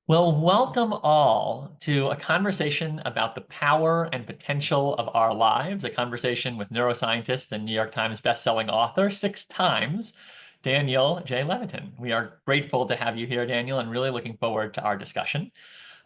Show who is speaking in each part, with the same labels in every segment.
Speaker 1: Well, welcome all to a conversation about the power and potential of our lives, a conversation with neuroscientist and New York Times bestselling author 6 times, Daniel J. Levitin. We are grateful to have you here, Daniel, and really looking forward to our discussion.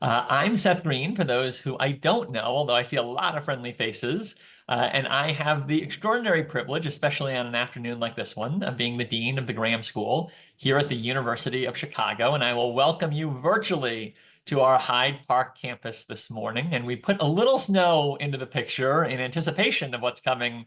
Speaker 1: I'm Seth Green, for those who I don't know, although I see a lot of friendly faces. And I have the extraordinary privilege, especially on an afternoon like this one, of being the dean of the Graham School here at the University of Chicago. And I will welcome you virtually to our Hyde Park campus this morning. And we put a little snow into the picture in anticipation of what's coming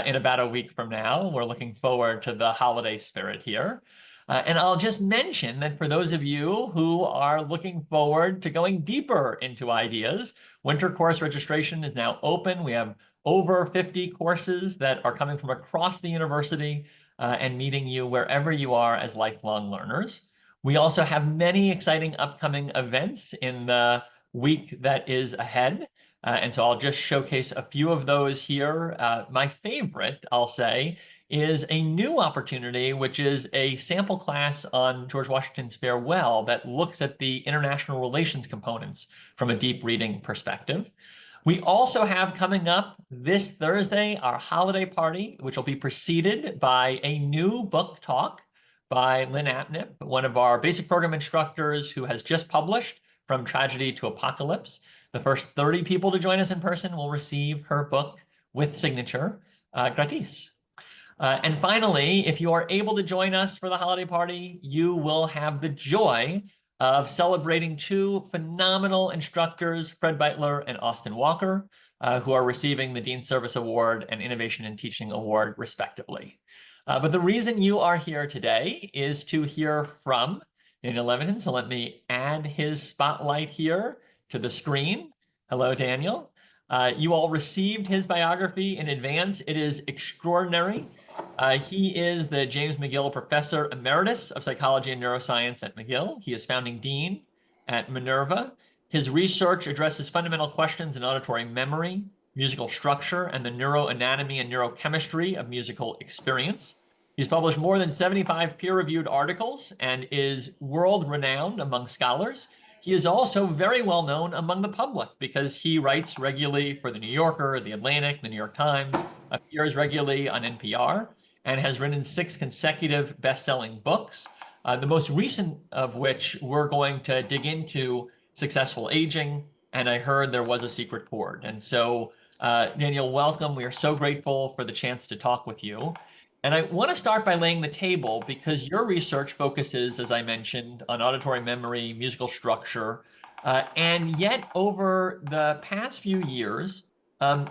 Speaker 1: in about a week from now. We're looking forward to the holiday spirit here. And I'll just mention that for those of you who are looking forward to going deeper into ideas, winter course registration is now open. We have over 50 courses that are coming from across the university and meeting you wherever you are as lifelong learners. We also have many exciting upcoming events in the week that is ahead. And so I'll just showcase a few of those here. My favorite, I'll say, is a new opportunity, which is a sample class on George Washington's farewell that looks at the international relations components from a deep reading perspective. We also have coming up this Thursday our holiday party, which will be preceded by a new book talk by Lynn Apnip, one of our basic program instructors who has just published From Tragedy to Apocalypse. The first 30 people to join us in person will receive her book with signature gratis. And finally, if you are able to join us for the holiday party, you will have the joy of celebrating two phenomenal instructors, Fred Beitler and Austin Walker, who are receiving the Dean's Service Award and Innovation in Teaching Award, respectively. But the reason you are here today is to hear from Daniel Levitin. So let me add his spotlight here to the screen. Hello, Daniel. You all received his biography in advance. It is extraordinary. He is the James McGill Professor Emeritus of Psychology and Neuroscience at McGill. He is founding dean at Minerva. His research addresses fundamental questions in auditory memory, musical structure, and the neuroanatomy and neurochemistry of musical experience. He's published more than 75 peer-reviewed articles and is world-renowned among scholars. He is also very well known among the public because he writes regularly for The New Yorker, The Atlantic, The New York Times, appears regularly on NPR, and has written 6 consecutive best-selling books, the most recent of which we're going to dig into, Successful Aging, and I Heard There Was a Secret Chord. And so, Daniel, welcome. We are so grateful for the chance to talk with you. And I want to start by laying the table because your research focuses, as I mentioned, on auditory memory, musical structure, and yet over the past few years,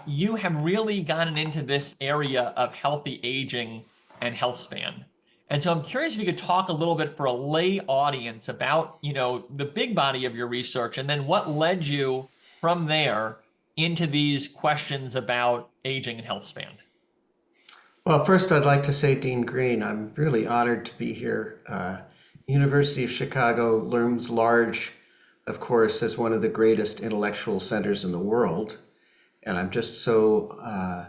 Speaker 1: you have really gotten into this area of healthy aging and health span. And so I'm curious if you could talk a little bit for a lay audience about, the big body of your research and then what led you from there into these questions about aging and health span.
Speaker 2: Well, first, I'd like to say, Dean Green, I'm really honored to be here. University of Chicago looms large, of course, as one of the greatest intellectual centers in the world, and I'm just so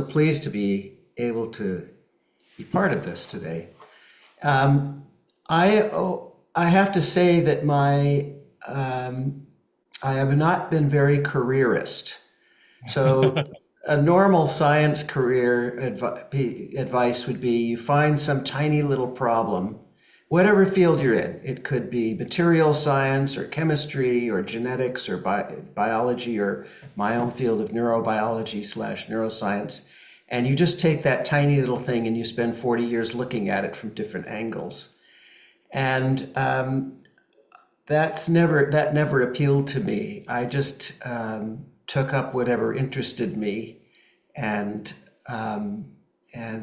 Speaker 2: pleased to be able to be part of this today. I have to say that I have not been very careerist. So a normal science career advice would be you find some tiny little problem, whatever field you're in. It could be material science or chemistry or genetics or biology or my own field of neurobiology/neuroscience. And you just take that tiny little thing and you spend 40 years looking at it from different angles. And that never appealed to me. I just took up whatever interested me, and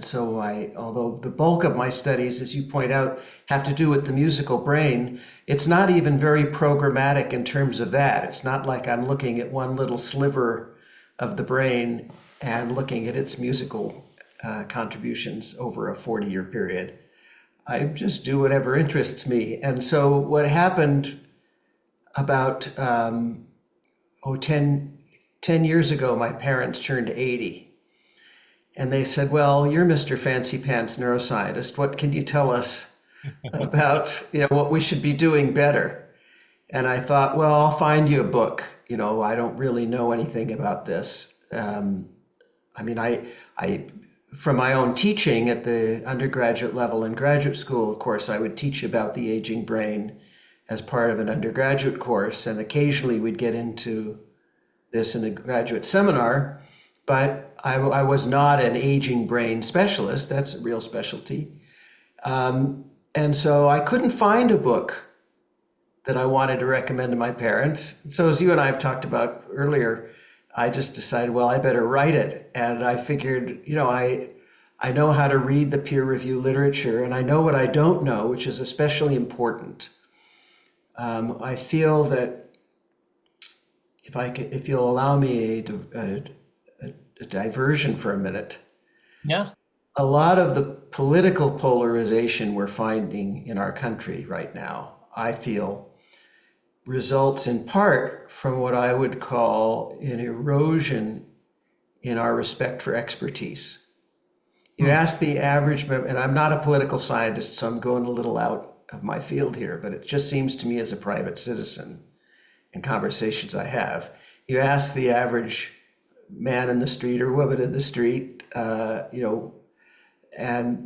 Speaker 2: so although the bulk of my studies, as you point out, have to do with the musical brain, it's not even very programmatic in terms of that. It's not like I'm looking at one little sliver of the brain and looking at its musical contributions over a 40-year period. I just do whatever interests me. And so what happened about 10 years ago, my parents turned 80. And they said, well, you're Mr. Fancy Pants neuroscientist. What can you tell us about what we should be doing better? And I thought, well, I'll find you a book. I don't really know anything about this. I mean, I, from my own teaching at the undergraduate level and graduate school, of course, I would teach about the aging brain as part of an undergraduate course, and occasionally we'd get into this in a graduate seminar. But I was not an aging brain specialist. That's a real specialty. And so I couldn't find a book that I wanted to recommend to my parents. So as you and I have talked about earlier, I just decided, well, I better write it. And I figured, I know how to read the peer review literature, and I know what I don't know, which is especially important. I feel that if you'll allow me a diversion for a minute,
Speaker 1: Yeah.
Speaker 2: a lot of the political polarization we're finding in our country right now, I feel, results in part from what I would call an erosion in our respect for expertise. You
Speaker 1: Hmm.
Speaker 2: ask the average member, and I'm not a political scientist, so I'm going a little out of my field here, but it just seems to me as a private citizen in conversations I have, you ask the average man in the street or woman in the street, and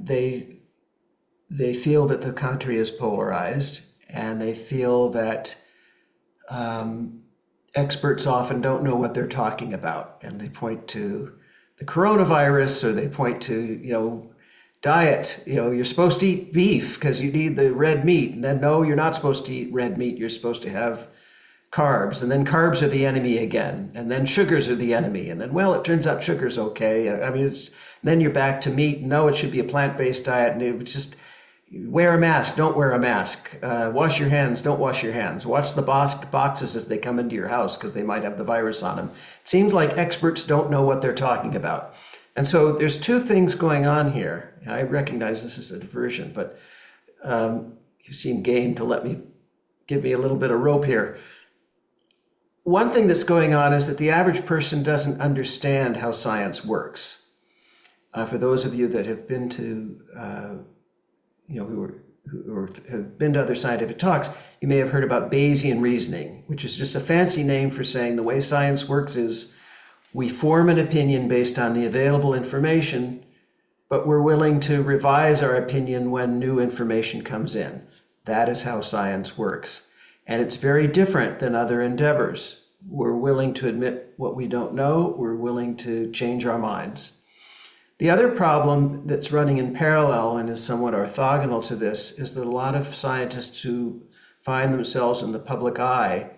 Speaker 2: they feel that the country is polarized, and they feel that um, experts often don't know what they're talking about, and they point to the coronavirus, or they point to diet. You're supposed to eat beef because you need the red meat, and then no, you're not supposed to eat red meat. You're supposed to have carbs, and then carbs are the enemy again, and then sugars are the enemy, and then well, it turns out sugar's okay. I mean, it's then you're back to meat. No, it should be a plant-based diet, and it's just wear a mask, don't wear a mask. Wash your hands, don't wash your hands. Watch the boxes as they come into your house because they might have the virus on them. It seems like experts don't know what they're talking about. And so there's two things going on here. I recognize this is a diversion, but you seem game to give me a little bit of rope here. One thing that's going on is that the average person doesn't understand how science works. For those of you that have been to who have been to other scientific talks, you may have heard about Bayesian reasoning, which is just a fancy name for saying the way science works is we form an opinion based on the available information, but we're willing to revise our opinion when new information comes in. That is how science works. And it's very different than other endeavors. We're willing to admit what we don't know. We're willing to change our minds. The other problem that's running in parallel and is somewhat orthogonal to this is that a lot of scientists who find themselves in the public eye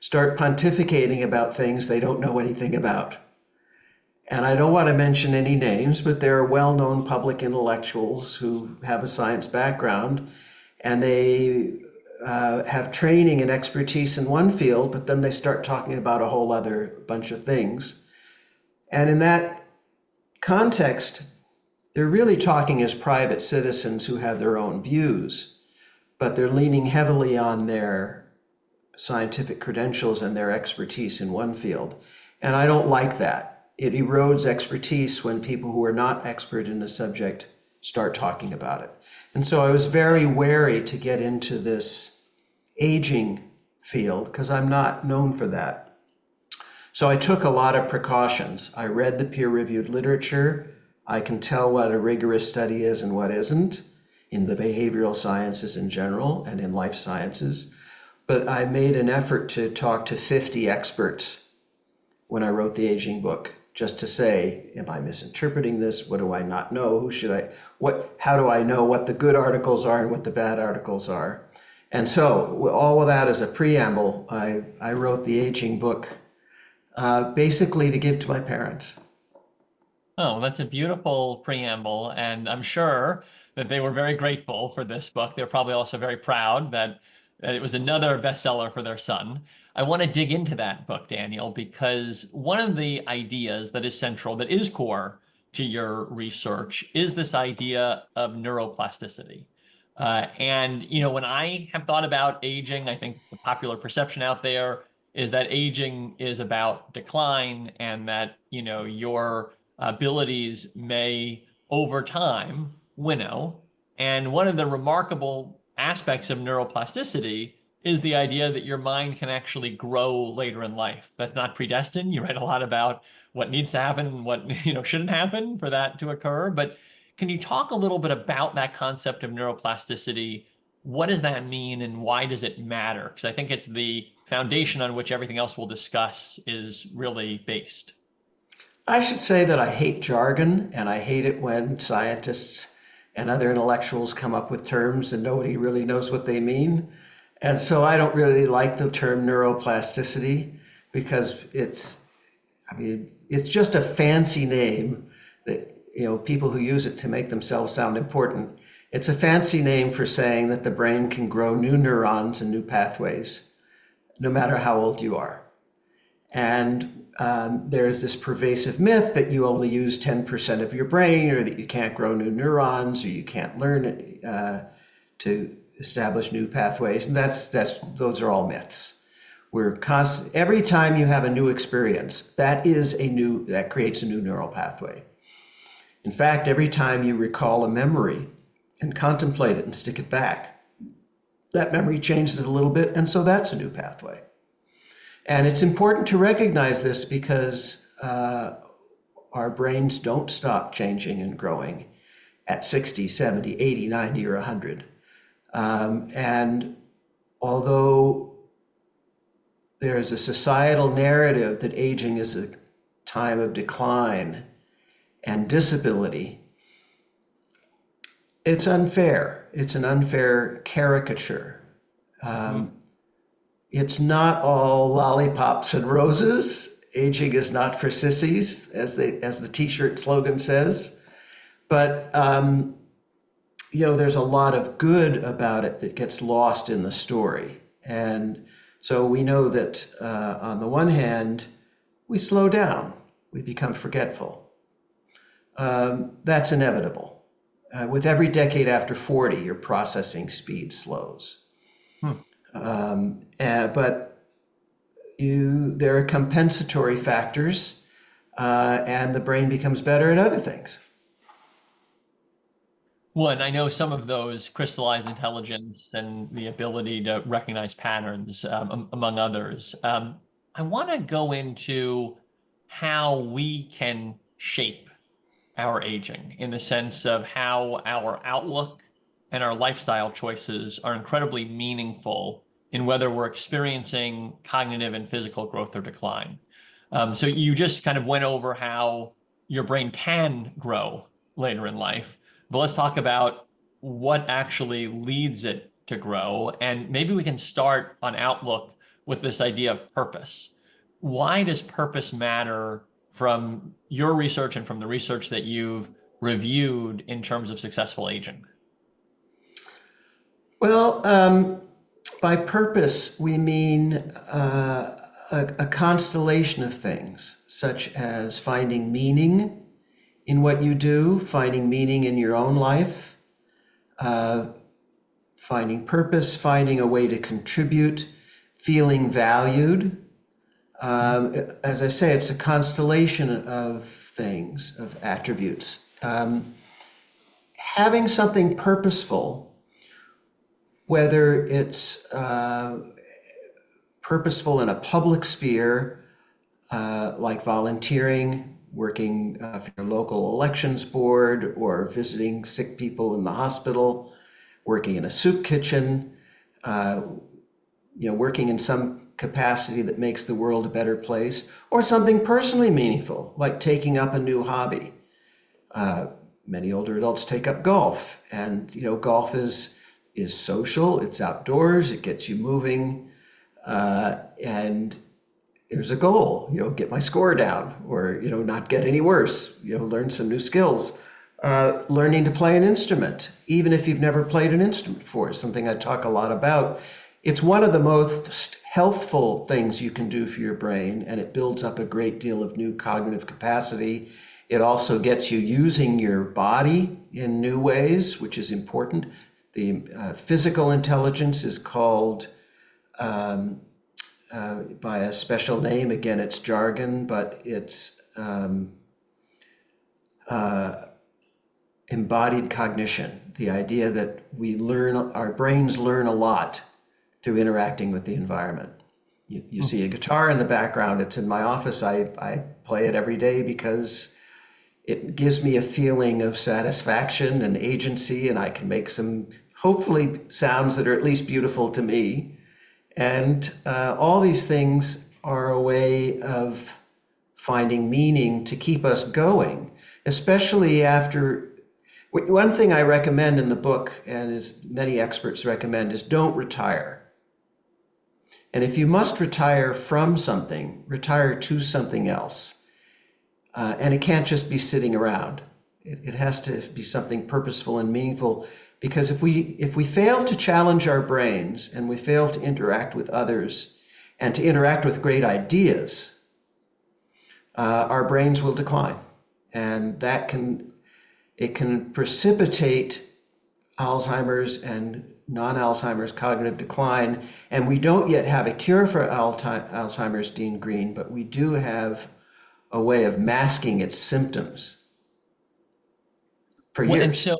Speaker 2: start pontificating about things they don't know anything about. And I don't want to mention any names, but there are well-known public intellectuals who have a science background, and they have training and expertise in one field, but then they start talking about a whole other bunch of things. And in that context, they're really talking as private citizens who have their own views, but they're leaning heavily on their scientific credentials and their expertise in one field. And I don't like that. It erodes expertise when people who are not expert in a subject start talking about it. And so I was very wary to get into this aging field because I'm not known for that. So I took a lot of precautions. I read the peer-reviewed literature. I can tell what a rigorous study is and what isn't in the behavioral sciences in general and in life sciences. But I made an effort to talk to 50 experts when I wrote the aging book, just to say, am I misinterpreting this? What do I not know? How do I know what the good articles are and what the bad articles are? And so all of that as a preamble, I wrote the aging book basically to give to my parents.
Speaker 1: Oh, that's a beautiful preamble, and I'm sure that they were very grateful for this book. They're probably also very proud that it was another bestseller for their son. I want to dig into that book, Daniel, because one of the ideas that is central, that is core to your research, is this idea of neuroplasticity. When I have thought about aging, I think the popular perception out there is that aging is about decline and that, your abilities may over time winnow. And one of the remarkable aspects of neuroplasticity is the idea that your mind can actually grow later in life. That's not predestined. You write a lot about what needs to happen and what, shouldn't happen for that to occur. But can you talk a little bit about that concept of neuroplasticity? What does that mean and why does it matter? Because I think it's the foundation on which everything else we'll discuss is really based.
Speaker 2: I should say that I hate jargon, and I hate it when scientists and other intellectuals come up with terms and nobody really knows what they mean. And so I don't really like the term neuroplasticity because it's just a fancy name that, people who use it to make themselves sound important. It's a fancy name for saying that the brain can grow new neurons and new pathways, no matter how old you are. And there's this pervasive myth that you only use 10% of your brain, or that you can't grow new neurons, or you can't learn to establish new pathways. And those are all myths. Every time you have a new experience, that creates a new neural pathway. In fact, every time you recall a memory and contemplate it and stick it back, that memory changes it a little bit, and so that's a new pathway. And it's important to recognize this because our brains don't stop changing and growing at 60, 70, 80, 90, or 100. And although there's a societal narrative that aging is a time of decline and disability, it's unfair. It's an unfair caricature. It's not all lollipops and roses. Aging is not for sissies, as the T-shirt slogan says. But there's a lot of good about it that gets lost in the story. And so we know that on the one hand, we slow down, we become forgetful. That's inevitable. With every decade after 40, your processing speed slows. But there are compensatory factors, and the brain becomes better at other things.
Speaker 1: Well, and I know some of those crystallized intelligence and the ability to recognize patterns, among others. I want to go into how we can shape our aging in the sense of how our outlook and our lifestyle choices are incredibly meaningful in whether we're experiencing cognitive and physical growth or decline. So you just kind of went over how your brain can grow later in life, but let's talk about what actually leads it to grow. And maybe we can start on outlook with this idea of purpose. Why does purpose matter from your research and from the research that you've reviewed in terms of successful aging?
Speaker 2: Well, by purpose, we mean a constellation of things, such as finding meaning in what you do, finding meaning in your own life, finding purpose, finding a way to contribute, feeling valued. As I say, it's a constellation of things, of attributes. Having something purposeful, whether it's purposeful in a public sphere, like volunteering, working for your local elections board, or visiting sick people in the hospital, working in a soup kitchen, working in some capacity that makes the world a better place, or something personally meaningful, like taking up a new hobby. Many older adults take up golf, and golf is social, it's outdoors, it gets you moving, and there's a goal, get my score down, or not get any worse, learn some new skills. Learning to play an instrument, even if you've never played an instrument before, is something I talk a lot about. It's one of the most healthful things you can do for your brain, and it builds up a great deal of new cognitive capacity. It also gets you using your body in new ways, which is important. The physical intelligence is called by a special name. Again, it's jargon, but it's embodied cognition. The idea that our brains learn a lot through interacting with the environment. You see a guitar in the background, it's in my office. I play it every day because it gives me a feeling of satisfaction and agency, and I can make some, hopefully, sounds that are at least beautiful to me. And all these things are a way of finding meaning to keep us going, especially after. One thing I recommend in the book, and as many experts recommend, is don't retire. And if you must retire from something, retire to something else. And it can't just be sitting around. It has to be something purposeful and meaningful. Because if we fail to challenge our brains and we fail to interact with others and to interact with great ideas, our brains will decline, and it can precipitate Alzheimer's and non-Alzheimer's cognitive decline. And we don't yet have a cure for Alzheimer's, Dean Green, but we do have a way of masking its symptoms for
Speaker 1: Well, and
Speaker 2: years.
Speaker 1: so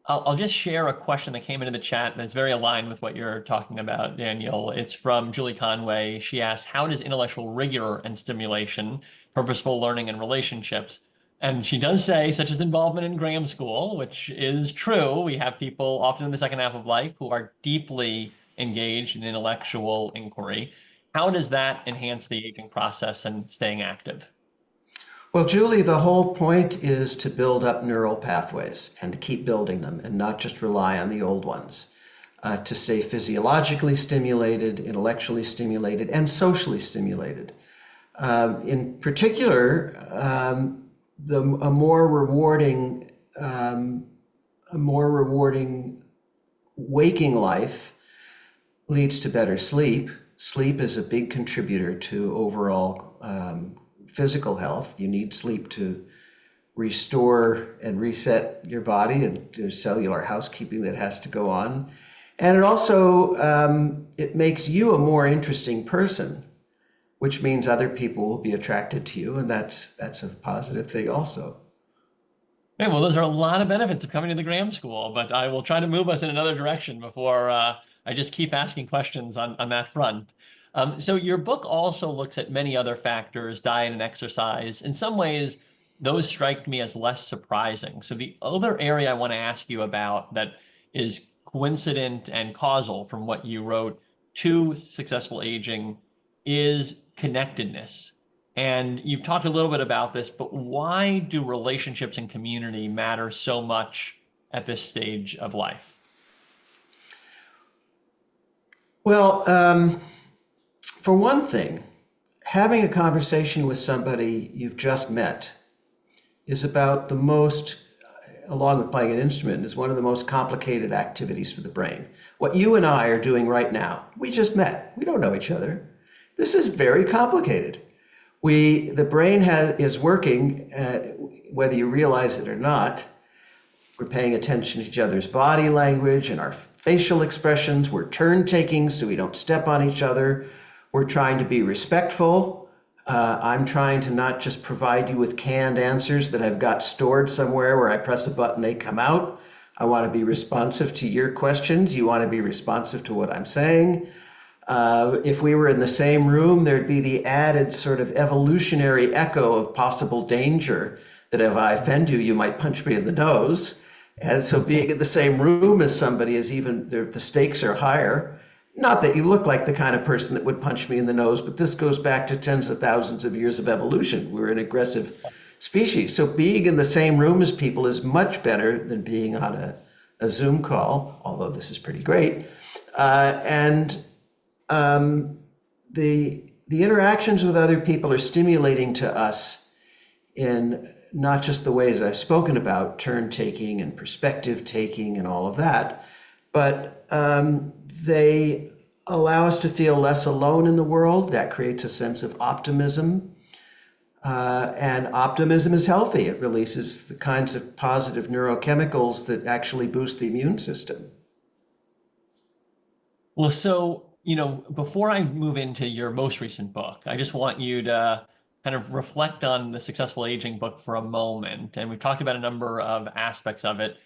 Speaker 1: I'll just share a question that came into the chat that's very aligned with what you're talking about, Daniel. It's from Julie Conway. She asked, how does intellectual rigor and stimulation, purposeful learning and relationships, and she does say, such as involvement in Graham School, which is true. We have people often in the second half of life who are deeply engaged in intellectual inquiry. How does that enhance the aging process and staying active?
Speaker 2: Well, Julie, the whole point is to build up neural pathways and to keep building them and not just rely on the old ones. To stay physiologically stimulated, intellectually stimulated, and socially stimulated. In particular, a more rewarding waking life leads to better sleep. Sleep is a big contributor to overall physical health. You need sleep to restore and reset your body, and there's cellular housekeeping that has to go on. And it also it makes you a more interesting person, which means other people will be attracted to you, and that's a positive thing also.
Speaker 1: Okay, well, those are a lot of benefits of coming to the Graham School, but I will try to move us in another direction before I just keep asking questions on that front. So your book also looks at many other factors, diet and exercise. In some ways, those strike me as less surprising. So the other area I want to ask you about that is coincident and causal from what you wrote to successful aging is connectedness. And you've talked a little bit about this, but why do relationships and community matter so much at this stage of life?
Speaker 2: Well, for one thing, having a conversation with somebody you've just met is about the most, along with playing an instrument, is one of the most complicated activities for the brain. What you and I are doing right now, we just met. We don't know each other. This is very complicated. The brain is working, whether you realize it or not. We're paying attention to each other's body language and our facial expressions. We're turn taking so we don't step on each other. We're trying to be respectful. I'm trying to not just provide you with canned answers that I've got stored somewhere where I press a button, they come out. I want to be responsive to your questions. You want to be responsive to what I'm saying. If we were in the same room, there'd be the added sort of evolutionary echo of possible danger that if I offend you, you might punch me in the nose. And so being in the same room as somebody is even, the stakes are higher. Not that you look like the kind of person that would punch me in the nose, but this goes back to tens of thousands of years of evolution. We're an aggressive species. So being in the same room as people is much better than being on a Zoom call, although this is pretty great. And the interactions with other people are stimulating to us in not just the ways I've spoken about, turn taking and perspective taking and all of that, but they allow us to feel less alone in the world. That creates a sense of optimism. And optimism is healthy. It releases the kinds of positive neurochemicals that actually boost the immune system.
Speaker 1: Well, so, before I move into your most recent book, I just want you to kind of reflect on the Successful Aging book for a moment. And we've talked about a number of aspects of it.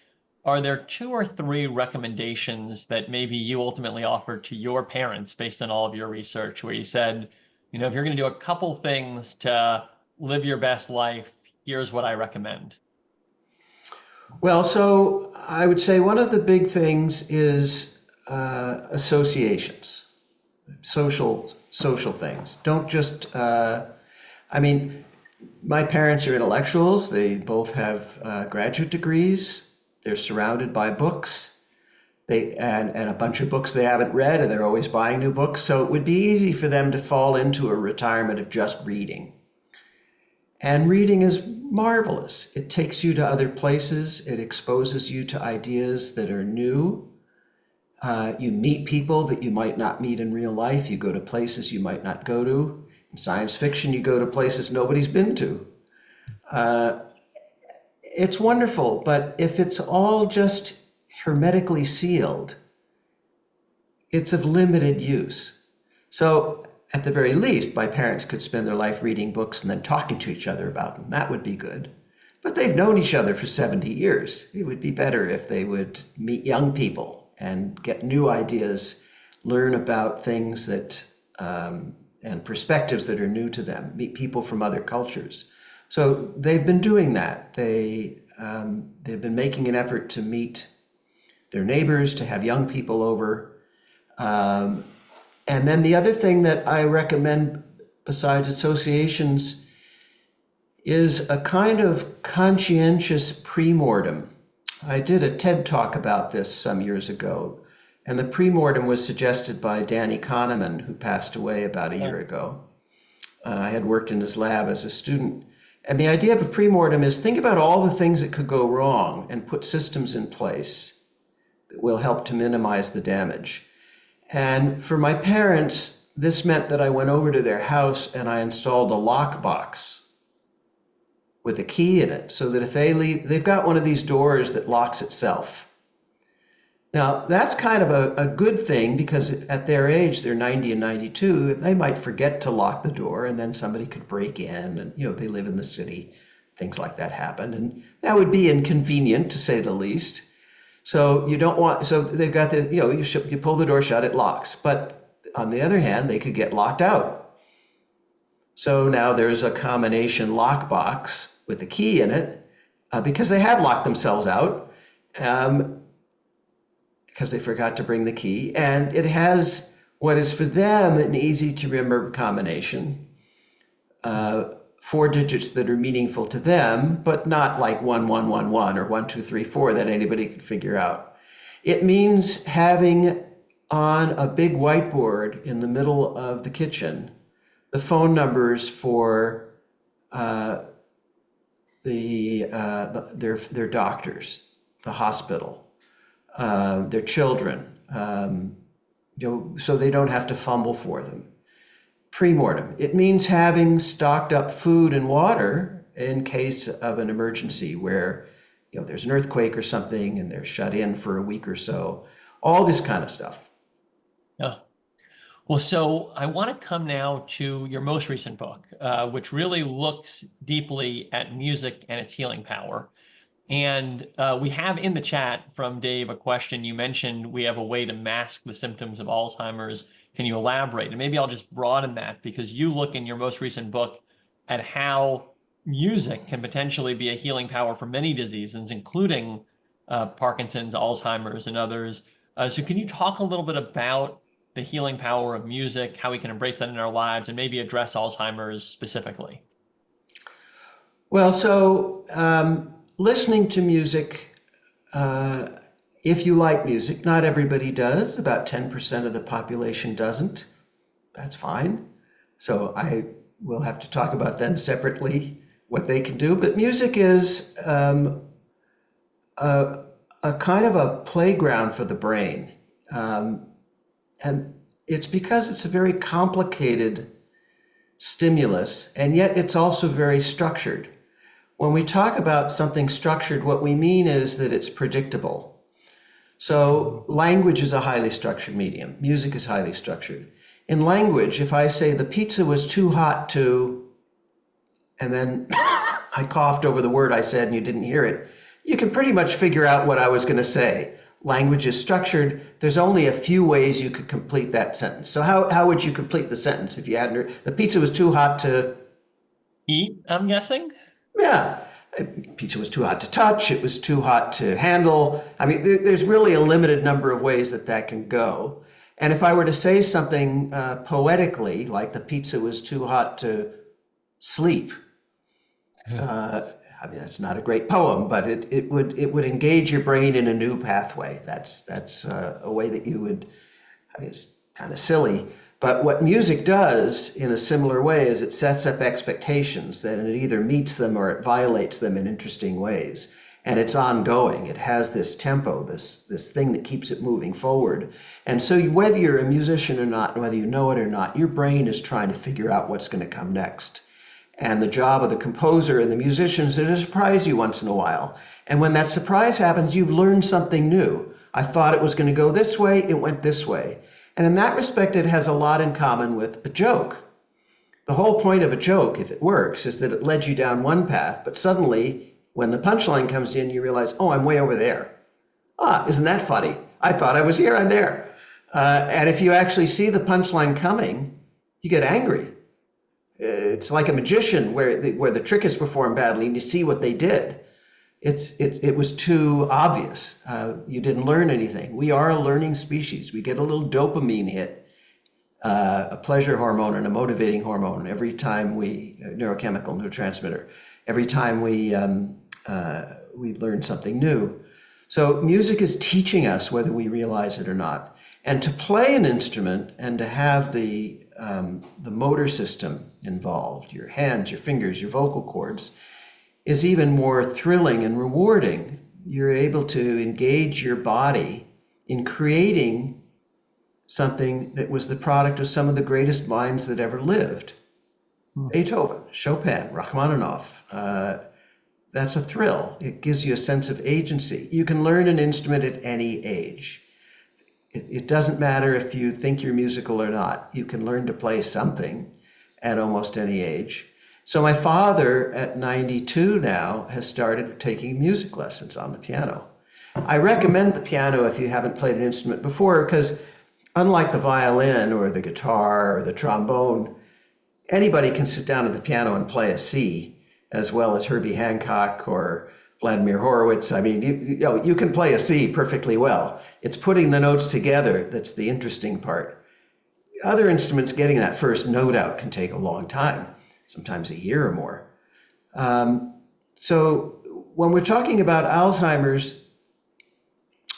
Speaker 1: are there two or three recommendations that maybe you ultimately offered to your parents based on all of your research, where you said, if you're going to do a couple things to live your best life, here's what I recommend?
Speaker 2: Well, so I would say one of the big things is associations, social things. Don't just. I mean, my parents are intellectuals. They both have graduate degrees. They're surrounded by books. And a bunch of books they haven't read, and they're always buying new books. So it would be easy for them to fall into a retirement of just reading. And reading is marvelous. It takes you to other places. It exposes you to ideas that are new. You meet people that you might not meet in real life. You go to places you might not go to. In science fiction, you go to places nobody's been to. Uh, it's wonderful, but if it's all just hermetically sealed, it's of limited use. So, at the very least, my parents could spend their life reading books and then talking to each other about them. That would be good. But they've known each other for 70 years. It would be better if they would meet young people and get new ideas, learn about things that and perspectives that are new to them, meet people from other cultures. So they've been doing that. They've been making an effort to meet their neighbors, to have young people over. And then the other thing that I recommend besides associations is a kind of conscientious premortem. I did a TED talk about this some years ago, and the premortem was suggested by Danny Kahneman, who passed away about a year ago. I had worked in his lab as a student. And the idea of a premortem is think about all the things that could go wrong and put systems in place that will help to minimize the damage. And for my parents, this meant that I went over to their house and I installed a lockbox with a key in it so that if they leave, they've got one of these doors that locks itself. Now, that's kind of a good thing because at their age, they're 90 and 92, they might forget to lock the door and then somebody could break in and, they live in the city, things like that happen. And that would be inconvenient to say the least. So they've got you pull the door shut, it locks. But on the other hand, they could get locked out. So now there's a combination lockbox with a key in it because they have locked themselves out because they forgot to bring the key. And it has what is for them an easy to remember combination. 4 digits that are meaningful to them, but not like 1111 or 1234 that anybody could figure out. It means having on a big whiteboard in the middle of the kitchen the phone numbers for their doctors, the hospital, their children, so they don't have to fumble for them. Premortem. It means having stocked up food and water in case of an emergency where there's an earthquake or something and they're shut in for a week or so. All this kind of stuff.
Speaker 1: Yeah. Well, so I want to come now to your most recent book, which really looks deeply at music and its healing power. And we have in the chat from Dave a question. You mentioned we have a way to mask the symptoms of Alzheimer's. Can you elaborate? And maybe I'll just broaden that because you look in your most recent book at how music can potentially be a healing power for many diseases, including Parkinson's, Alzheimer's, and others. So can you talk a little bit about the healing power of music, how we can embrace that in our lives, and maybe address Alzheimer's specifically?
Speaker 2: Well, so listening to music, if you like music, not everybody does. About 10% of the population doesn't. That's fine. So I will have to talk about them separately, what they can do. But music is a kind of a playground for the brain. And it's because it's a very complicated stimulus, and yet it's also very structured. When we talk about something structured, what we mean is that it's predictable. So language is a highly structured medium. Music is highly structured. In language, if I say the pizza was too hot to, and then I coughed over the word I said and you didn't hear it, You can pretty much figure out what I was going to say. Language is structured. There's only a few ways you could complete that sentence. So how would you complete the sentence if you hadn't? The pizza was too hot to.
Speaker 1: Eat, I'm guessing.
Speaker 2: Yeah, pizza was too hot to touch. It was too hot to handle. I mean, there's really a limited number of ways that that can go. And if I were to say something poetically, like the pizza was too hot to sleep, uh, I mean, that's not a great poem, but it would engage your brain in a new pathway. That's a way that you would. I mean, it's kind of silly, but what music does in a similar way is it sets up expectations that it either meets them or it violates them in interesting ways. And it's ongoing. It has this tempo, this thing that keeps it moving forward. And so whether you're a musician or not, and whether you know it or not, your brain is trying to figure out what's going to come next. And the job of the composer and the musicians is to surprise you once in a while. And when that surprise happens, you've learned something new. I thought it was going to go this way, it went this way. And in that respect, it has a lot in common with a joke. The whole point of a joke, if it works, is that it led you down one path, but suddenly, when the punchline comes in, you realize, oh, I'm way over there. Ah, isn't that funny? I thought I was here, I'm there. And if you actually see the punchline coming, you get angry. It's like a magician where the trick is performed badly and you see what they did. It was too obvious. You didn't learn anything. We are a learning species. We get a little dopamine hit, a pleasure hormone and a motivating hormone every time neurochemical neurotransmitter, every time we learn something new. So music is teaching us whether we realize it or not. And to play an instrument and to have the motor system involved, your hands, your fingers, your vocal cords, is even more thrilling and rewarding. You're able to engage your body in creating something that was the product of some of the greatest minds that ever lived. Beethoven, Chopin, Rachmaninoff. That's a thrill. It gives you a sense of agency. You can learn an instrument at any age. It doesn't matter if you think you're musical or not. You can learn to play something at almost any age. So my father, at 92 now, has started taking music lessons on the piano. I recommend the piano if you haven't played an instrument before, because unlike the violin or the guitar or the trombone, anybody can sit down at the piano and play a C, as well as Herbie Hancock or Vladimir Horowitz. I mean, you can play a C perfectly well. It's putting the notes together that's the interesting part. Other instruments, getting that first note out can take a long time, sometimes a year or more. So when we're talking about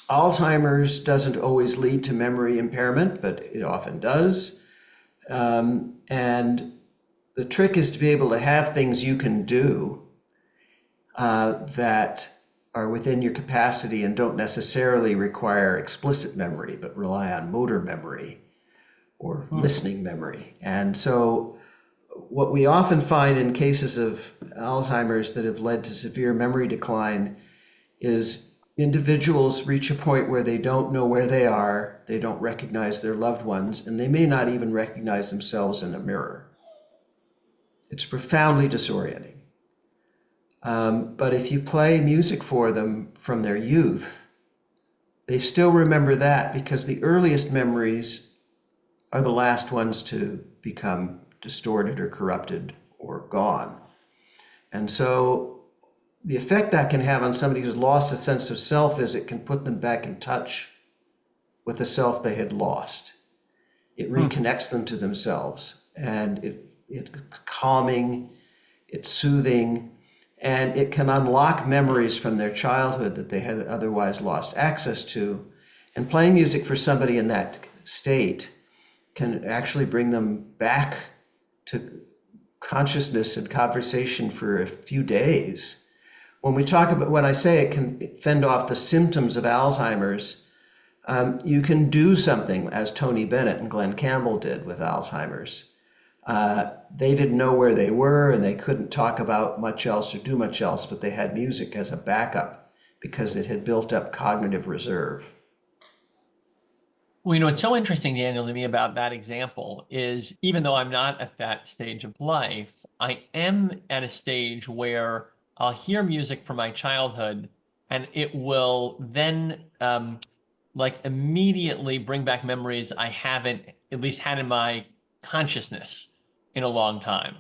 Speaker 2: Alzheimer's doesn't always lead to memory impairment, but it often does. And the trick is to be able to have things you can do that are within your capacity and don't necessarily require explicit memory, but rely on motor memory or listening memory. And so what we often find in cases of Alzheimer's that have led to severe memory decline is individuals reach a point where they don't know where they are, they don't recognize their loved ones, and they may not even recognize themselves in a mirror. It's profoundly disorienting. But if you play music for them from their youth, they still remember that, because the earliest memories are the last ones to become distorted or corrupted or gone. And so the effect that can have on somebody who's lost a sense of self is it can put them back in touch with the self they had lost. It reconnects them to themselves, and it's calming, it's soothing, and it can unlock memories from their childhood that they had otherwise lost access to. And playing music for somebody in that state can actually bring them back to consciousness and conversation for a few days. When I say it can fend off the symptoms of Alzheimer's, you can do something, as Tony Bennett and Glenn Campbell did with Alzheimer's. They didn't know where they were, and they couldn't talk about much else or do much else, but they had music as a backup because it had built up cognitive reserve.
Speaker 1: Well, you know, what's so interesting, Daniel, to me about that example is, even though I'm not at that stage of life, I am at a stage where I'll hear music from my childhood and it will then like immediately bring back memories I haven't at least had in my consciousness in a long time.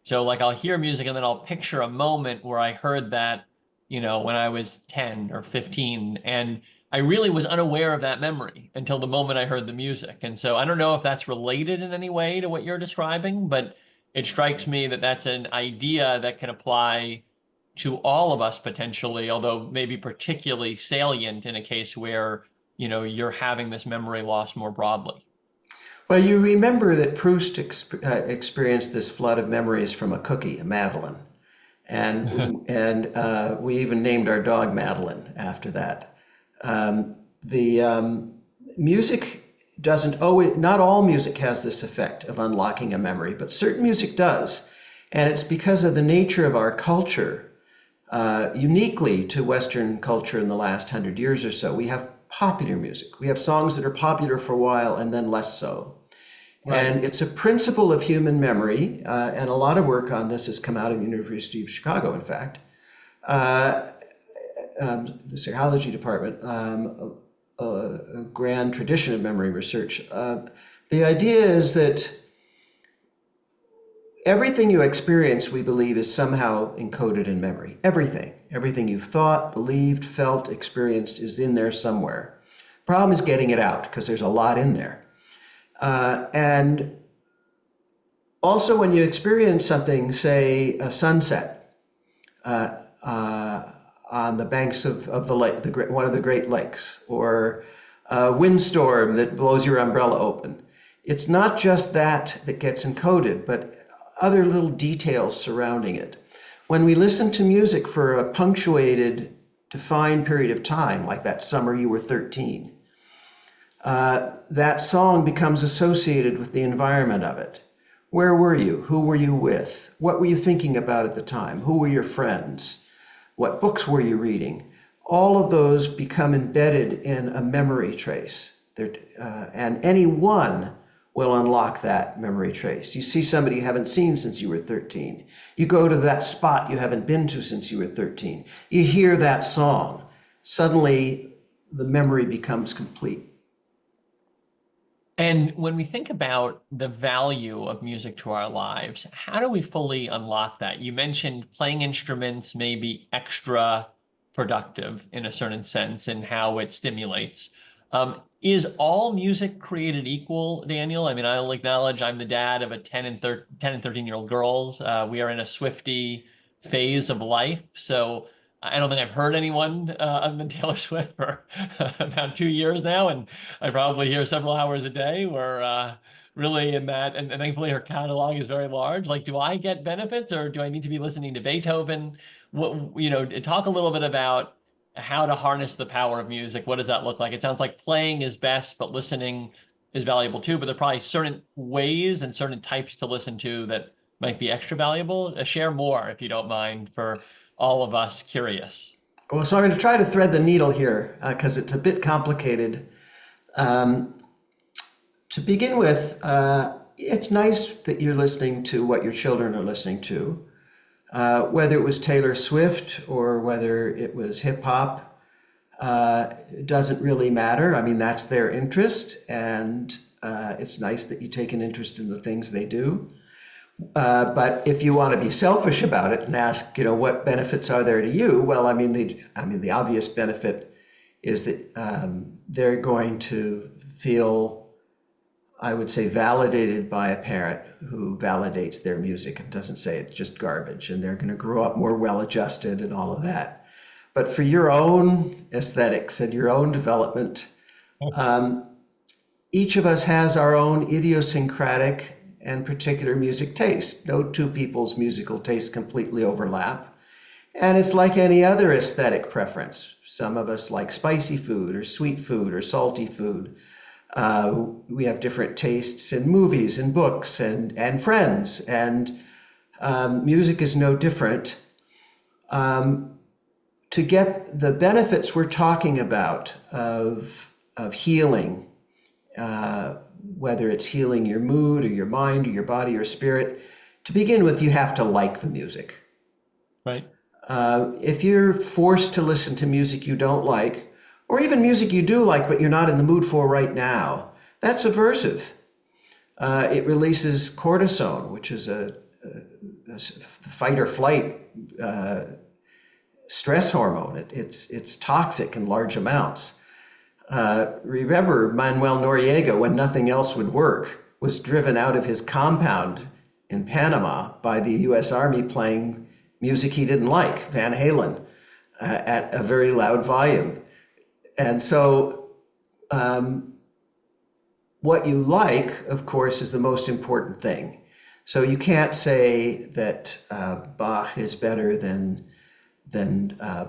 Speaker 1: So like I'll hear music and then I'll picture a moment where I heard that, when I was 10 or 15, and I really was unaware of that memory until the moment I heard the music. And so I don't know if that's related in any way to what you're describing, but it strikes me that that's an idea that can apply to all of us potentially, although maybe particularly salient in a case where, you're having this memory loss more broadly.
Speaker 2: Well, you remember that Proust experienced this flood of memories from a cookie, a Madeleine, and we even named our dog Madeline after that. The music doesn't always, not all music has this effect of unlocking a memory, but certain music does, and it's because of the nature of our culture. Uniquely to Western culture in the last 100 years or so, we have popular music. We have songs that are popular for a while and then less so.
Speaker 1: Right.
Speaker 2: And it's a principle of human memory, and a lot of work on this has come out of the University of Chicago, in fact. Uh, the psychology department, a grand tradition of memory research. The idea is that everything you experience, we believe, is somehow encoded in memory. Everything. Everything you've thought, believed, felt, experienced is in there somewhere. Problem is getting it out because there's a lot in there. And also, when you experience something, say a sunset on the banks of the lake, one of the Great Lakes, or a windstorm that blows your umbrella open, it's not just that gets encoded, but other little details surrounding it. When we listen to music for a punctuated, defined period of time, like that summer you were 13, that song becomes associated with the environment of it. Where were you? Who were you with? What were you thinking about at the time? Who were your friends? What books were you reading? All of those become embedded in a memory trace. And any one will unlock that memory trace. You see somebody you haven't seen since you were 13. You go to that spot you haven't been to since you were 13. You hear that song. Suddenly, the memory becomes complete.
Speaker 1: And when we think about the value of music to our lives, how do we fully unlock that? You mentioned playing instruments may be extra productive in a certain sense and how it stimulates. Is all music created equal, Daniel? I mean, I'll acknowledge I'm the dad of a 10 and 13-year-old girls. We are in a Swiftie phase of life. So I don't think I've heard anyone other than Taylor Swift for about 2 years now. And I probably hear several hours a day. We're really in that, and thankfully her catalog is very large. Like, do I get benefits, or do I need to be listening to Beethoven? Talk a little bit about how to harness the power of music. What does that look like? It sounds like playing is best, but listening is valuable too. But there are probably certain ways and certain types to listen to that might be extra valuable. Share more, if you don't mind, for all of us curious.
Speaker 2: Well, so I'm going to try to thread the needle here because it's a bit complicated. Um, to begin with, it's nice that you're listening to what your children are listening to. Whether it was Taylor Swift or whether it was hip hop, it doesn't really matter. I mean, that's their interest, and it's nice that you take an interest in the things they do. But if you want to be selfish about it and ask, what benefits are there to you? Well, the obvious benefit is that they're going to feel, I would say, validated by a parent who validates their music and doesn't say it's just garbage, and they're going to grow up more well-adjusted and all of that. But for your own aesthetics and your own development, um, each of us has our own idiosyncratic and particular music taste. No two people's musical tastes completely overlap. And it's like any other aesthetic preference. Some of us like spicy food or sweet food or salty food. We have different tastes in movies and books and friends. And music is no different. To get the benefits we're talking about of healing, whether it's healing your mood or your mind or your body or spirit, to begin with, you have to like the music.
Speaker 1: Right.
Speaker 2: If you're forced to listen to music you don't like, or even music you do like but you're not in the mood for right now, that's aversive. It releases cortisone, which is a fight or flight stress hormone. It's toxic in large amounts. Remember, Manuel Noriega, when nothing else would work, was driven out of his compound in Panama by the U.S. Army playing music he didn't like, Van Halen, at a very loud volume. And so, what you like, of course, is the most important thing. So you can't say that Bach is better than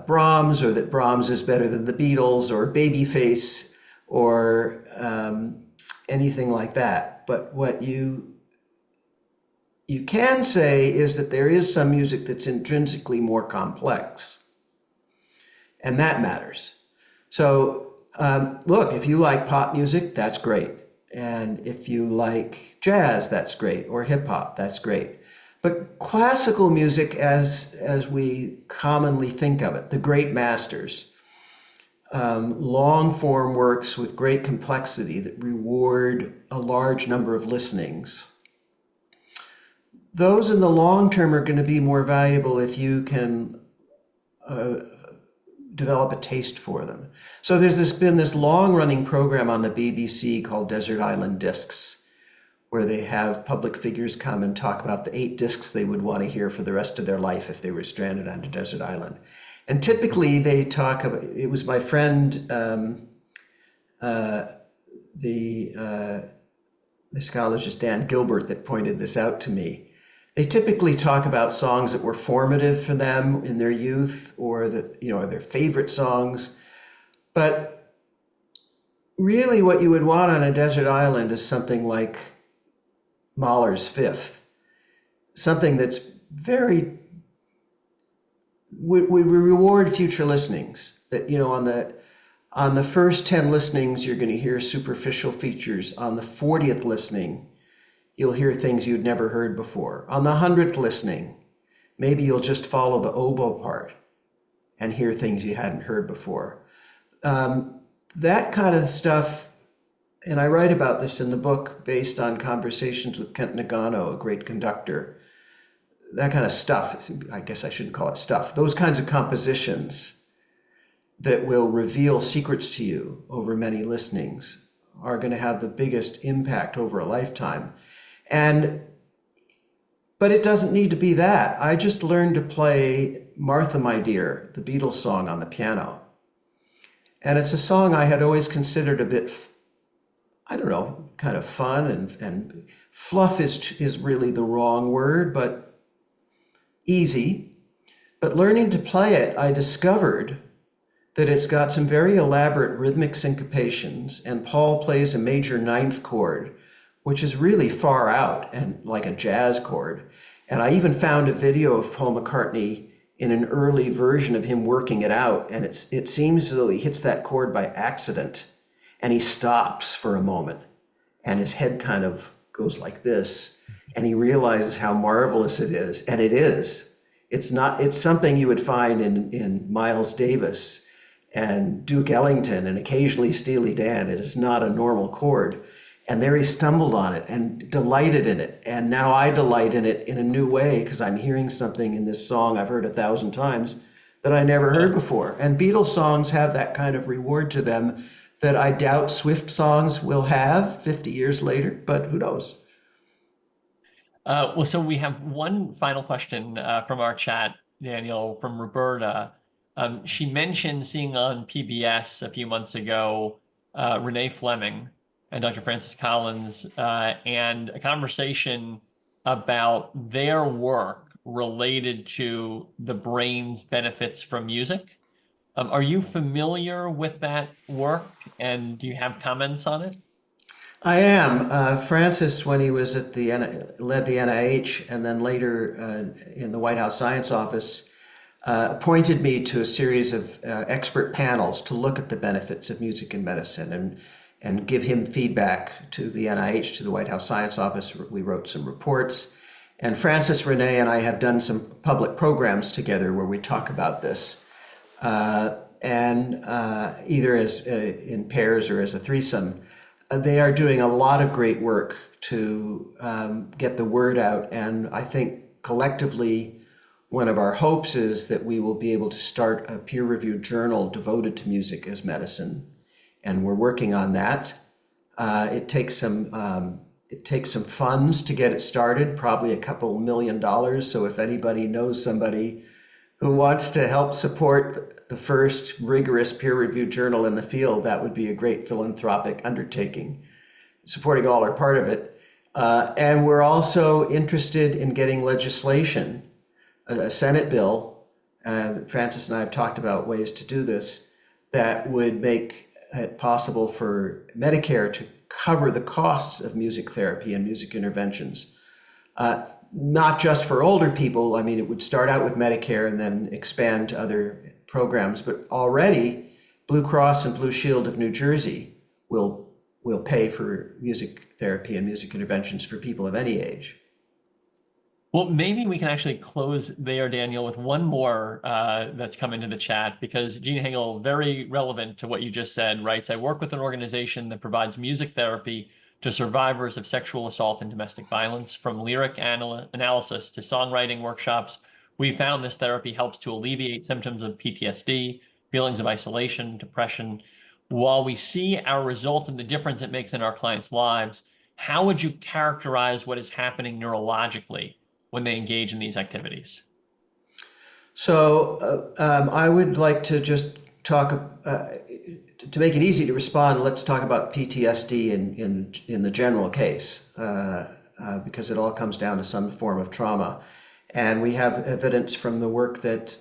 Speaker 2: Brahms, or that Brahms is better than the Beatles or Babyface or anything like that. But what you can say is that there is some music that's intrinsically more complex, and that matters. So look, if you like pop music, that's great. And if you like jazz, that's great, or hip hop, that's great. But classical music, as we commonly think of it, the great masters, long form works with great complexity that reward a large number of listenings. Those in the long term are going to be more valuable if you can uh, develop a taste for them. So been this long running program on the BBC called Desert Island Discs, where they have public figures come and talk about the 8 discs they would want to hear for the rest of their life if they were stranded on a desert island. And typically they talk about, it was my friend, uh, the psychologist Dan Gilbert, that pointed this out to me. They typically talk about songs that were formative for them in their youth, or that, their favorite songs. But really what you would want on a desert island is something like Mahler's Fifth, something that's very we reward future listenings. That on the first 10 listenings you're going to hear superficial features. On the 40th listening, you'll hear things you'd never heard before. On the 100th listening, maybe you'll just follow the oboe part and hear things you hadn't heard before. That kind of stuff. And I write about this in the book based on conversations with Kent Nagano, a great conductor. That kind of stuff, I guess I shouldn't call it stuff, those kinds of compositions that will reveal secrets to you over many listenings are going to have the biggest impact over a lifetime. But it doesn't need to be that. I just learned to play Martha, My Dear, the Beatles song, on the piano. And it's a song I had always considered a bit, I don't know, kind of fun, and fluff is really the wrong word, but easy. But learning to play it, I discovered that it's got some very elaborate rhythmic syncopations, and Paul plays a major ninth chord, which is really far out and like a jazz chord. And I even found a video of Paul McCartney in an early version of him working it out, and it seems as though he hits that chord by accident, and he stops for a moment, and his head kind of goes like this, and he realizes how marvelous it is. And it is. It's something you would find in Miles Davis and Duke Ellington and occasionally Steely Dan. It is not a normal chord. And there he stumbled on it and delighted in it. And now I delight in it in a new way, because I'm hearing something in this song I've heard 1,000 times that I never heard before. And Beatles songs have that kind of reward to them that I doubt Swift songs will have 50 years later, but who knows?
Speaker 1: Well, so we have one final question from our chat, Daniel, from Roberta. She mentioned seeing on PBS a few months ago Renee Fleming and Dr. Francis Collins, and a conversation about their work related to the brain's benefits from music. Are you familiar with that work, and do you have comments on it?
Speaker 2: I am. Francis, when he was led the NIH, and then later in the White House Science Office, appointed me to a series of expert panels to look at the benefits of music in medicine, and give him feedback to the NIH, to the White House Science Office. We wrote some reports, And Francis Renee and I have done some public programs together where we talk about this, and either as in pairs or as a threesome. They are doing a lot of great work to get the word out, and I think collectively, one of our hopes is that we will be able to start a peer-reviewed journal devoted to music as medicine, and we're working on that. It takes some funds to get it started, probably a couple $1 million. So if anybody knows somebody who wants to help support the first rigorous peer-reviewed journal in the field, that would be a great philanthropic undertaking, supporting all or part of it. And we're also interested in getting legislation, a Senate bill. Francis and I have talked about ways to do this that would make it possible for Medicare to cover the costs of music therapy and music interventions. Not just for older people. I mean, it would start out with Medicare and then expand to other programs. But already, Blue Cross and Blue Shield of New Jersey will pay for music therapy and music interventions for people of any age.
Speaker 1: Well, maybe we can actually close there, Daniel, with one more that's come into the chat, because Gene Hagel, very relevant to what you just said, writes, I work with an organization that provides music therapy to survivors of sexual assault and domestic violence. From lyric analysis to songwriting workshops, we found this therapy helps to alleviate symptoms of PTSD, feelings of isolation, depression. While we see our results and the difference it makes in our clients' lives, how would you characterize what is happening neurologically when they engage in these activities?
Speaker 2: So I would like to just talk, to make it easy to respond, let's talk about PTSD in the general case, because it all comes down to some form of trauma. And we have evidence from the work that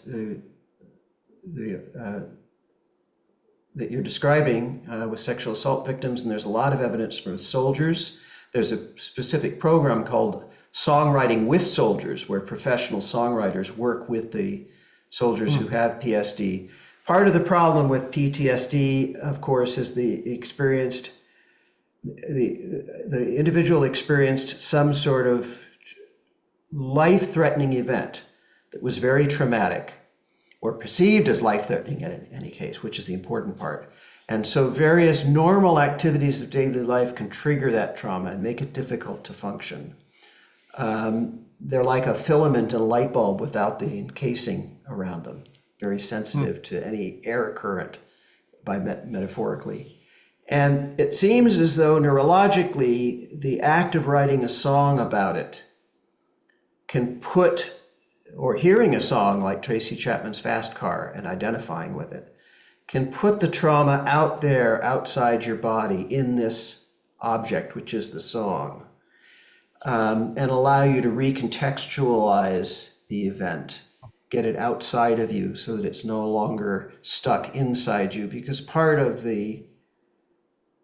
Speaker 2: that you're describing with sexual assault victims, and there's a lot of evidence from soldiers. There's a specific program called Songwriting with Soldiers, where professional songwriters work with the soldiers who have PSD. Part of the problem with PTSD, of course, is the individual experienced some sort of life-threatening event that was very traumatic, or perceived as life-threatening in any case, which is the important part. And so various normal activities of daily life can trigger that trauma and make it difficult to function. They're like a filament in a light bulb without the encasing around them, very sensitive to any air current, metaphorically. And it seems as though neurologically, the act of writing a song about it can put, or hearing a song like Tracy Chapman's Fast Car and identifying with it, can put the trauma out there, outside your body, in this object, which is the song, and allow you to recontextualize the event, get it outside of you so that it's no longer stuck inside you, because part of the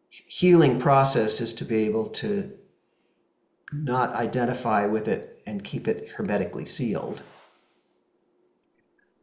Speaker 2: healing process is to be able to not identify with it and keep it hermetically sealed.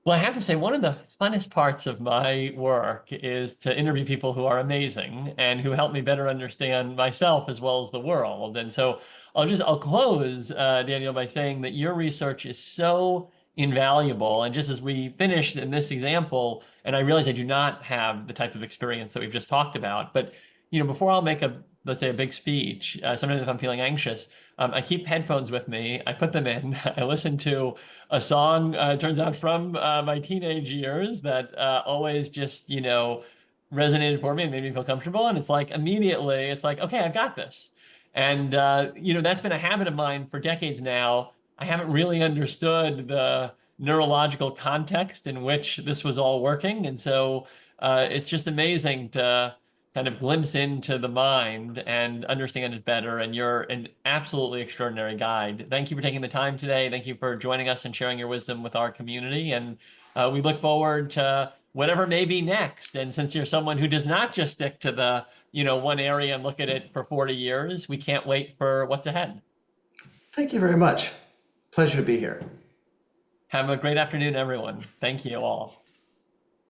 Speaker 1: Well, I have to say, one of the funnest parts of my work is to interview people who are amazing and who help me better understand myself as well as the world. And so I'll close, Daniel, by saying that your research is so invaluable. And just as we finished in this example, and I realize I do not have the type of experience that we've just talked about, but before I'll make let's say a big speech, sometimes if I'm feeling anxious, I keep headphones with me. I put them in. I listen to a song, turns out from my teenage years that always just, resonated for me and made me feel comfortable. And it's like immediately, it's like, okay, I've got this. And, that's been a habit of mine for decades now. I haven't really understood the neurological context in which this was all working. And so it's just amazing to kind of glimpse into the mind and understand it better. And you're an absolutely extraordinary guide. Thank you for taking the time today. Thank you for joining us and sharing your wisdom with our community. And we look forward to whatever may be next. And since you're someone who does not just stick to the, one area and look at it for 40 years, we can't wait for what's ahead.
Speaker 2: Thank you very much. Pleasure to be here.
Speaker 1: Have a great afternoon, everyone. Thank you all.